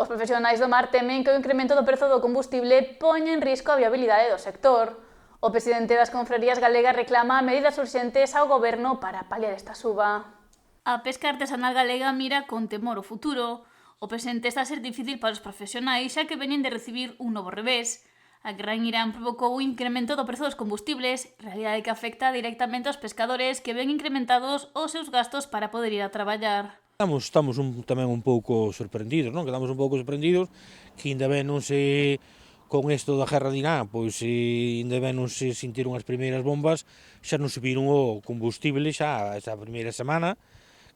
Os profesionais do mar temen que o incremento do prezo do combustible poña en risco a viabilidade do sector. O presidente das confrarías galegas reclama medidas urxentes ao goberno para paliar esta suba. A pesca artesanal galega mira con temor o futuro. O presente está a ser difícil para os profesionais xa que veñen de recibir un novo revés. A guerra en Irán provocou un incremento do prezo dos combustibles, realidade que afecta directamente aos pescadores que ven incrementados os seus gastos para poder ir a traballar. Estamos tamén un pouco sorprendidos, non? Quedamos un pouco sorprendidos que ainda ben non se, con isto da guerra de Irán, pois ainda ben non se sentiron as primeiras bombas, xa non subiron o combustible xa esa primeira semana,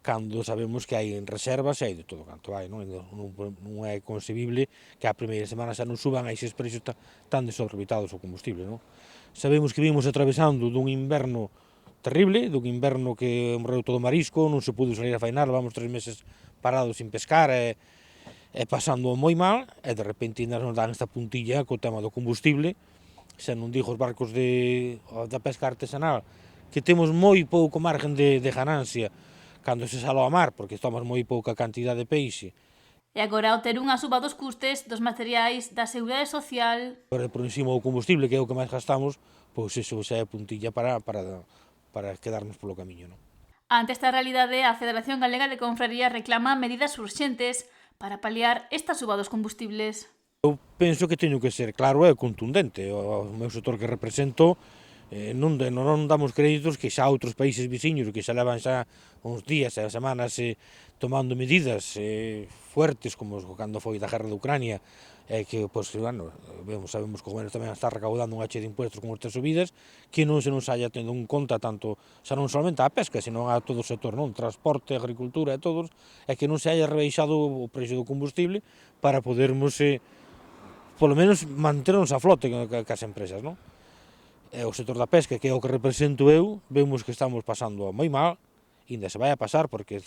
cando sabemos que hai en reservas e hai de todo canto hai, non é concebible que a primeira semana xa non suban a eses precios tan desorbitados o combustible, non? Sabemos que vimos atravesando dun inverno terrible, dun inverno que morreu todo marisco, non se pudo salir a fainar, levamos 3 meses parados sin pescar e pasando moi mal, e de repente ainda nos dan esta puntilla co tema do combustible, xa non digo os barcos da pesca artesanal, que temos moi pouco margen de ganancia cando se sala ao mar, porque estamos moi pouca cantidade de peixe. E agora, ao ter unha suba dos custes dos materiais da Seguridade Social... Por encima do combustible, que é o que máis gastamos, pois iso xa é puntilla para quedarnos polo camiño, non? Ante esta realidade, a Federación Galega de Confrarías reclama medidas urxentes para paliar esta suba dos combustibles. Eu penso que teño que ser claro e contundente. O meu sector que represento non damos créditos que xa outros países veciños que xa levan xa uns días e semanas tomando medidas fuertes como cando foi da guerra de Ucrania que, pois, bueno, sabemos que o goberno tamén está recaudando un hache de impuestos con estas subidas que non se nos haya tendo en conta tanto, xa non solamente a pesca, sino a todo o sector, non? Transporte, agricultura e todos, e que non se haya rebaixado o precio do combustible para podermos polo menos manternos a flote cas empresas, non? E o sector da pesca, que é o que represento eu, vemos que estamos pasando moi mal, ainda se vai a pasar, porque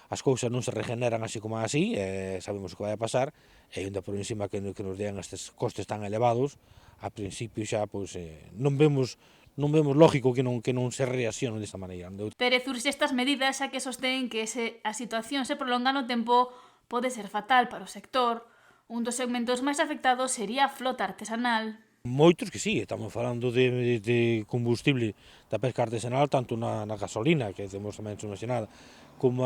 as cousas non se regeneran así como así, sabemos o que vai a pasar, e ainda por encima que nos dean estes costes tan elevados, a principio xa pois, non vemos lógico que non se reaccione desta maneira. Pérez urxe estas medidas xa que sostén que se a situación se prolonga no tempo pode ser fatal para o sector. Un dos segmentos máis afectados sería a flota artesanal. Moitos que sí, estamos falando de combustible da pesca artesanal, tanto na gasolina, que temos tamén subvencionada, como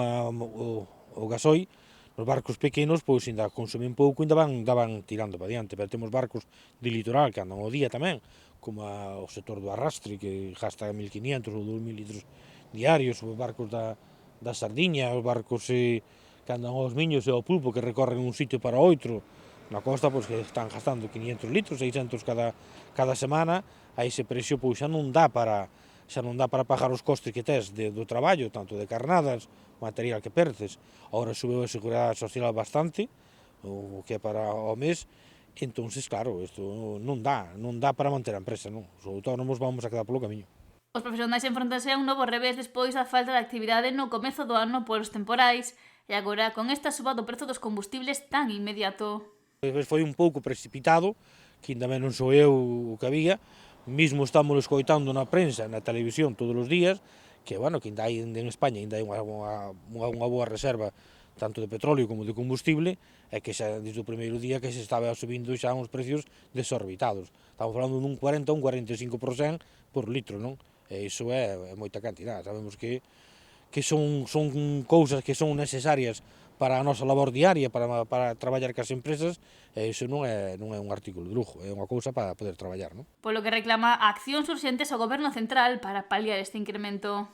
o gasoi. Os barcos pequenos, pois, ainda consumen pouco, ainda van tirando para diante, pero temos barcos de litoral que andan ao día tamén, como o sector do arrastre, que gasta 1.500 ou 2.000 litros diarios, os barcos da Sardiña, os barcos que andan aos Miños e ao Pulpo, que recorren un sitio para outro, na costa, pois, que están gastando 500 litros, 600 cada semana, a ese precio pois xa non dá para pagar os costes que tes do traballo, tanto de carnadas, material que perdes. Agora subeu a Seguridade Social bastante, o que é para o mes, entonces, claro, isto non dá para manter a empresa, non? Os autónomos vamos a quedar polo camiño. Os profesionais enfrontanse a un novo revés despois da falta de actividade no comezo do ano polos temporais e agora con esta suba do prezo dos combustibles tan inmediato. Foi un pouco precipitado, que ainda non sou eu o que había, mismo estamos escoitando na prensa, na televisión todos os días, que, bueno, que ainda hai en España ainda hai unha boa reserva tanto de petróleo como de combustible, e que xa desde o primeiro día que se estaba subindo xa uns precios desorbitados. Estamos falando dun 40 ou un 45% por litro, non? E iso é moita cantidad. Sabemos que son cousas que son necesarias para a nosa labor diaria, para traballar cas empresas, e iso non é un artículo de lujo, é unha cousa para poder traballar, non? Polo que reclama accións urxentes ao Goberno Central para paliar este incremento.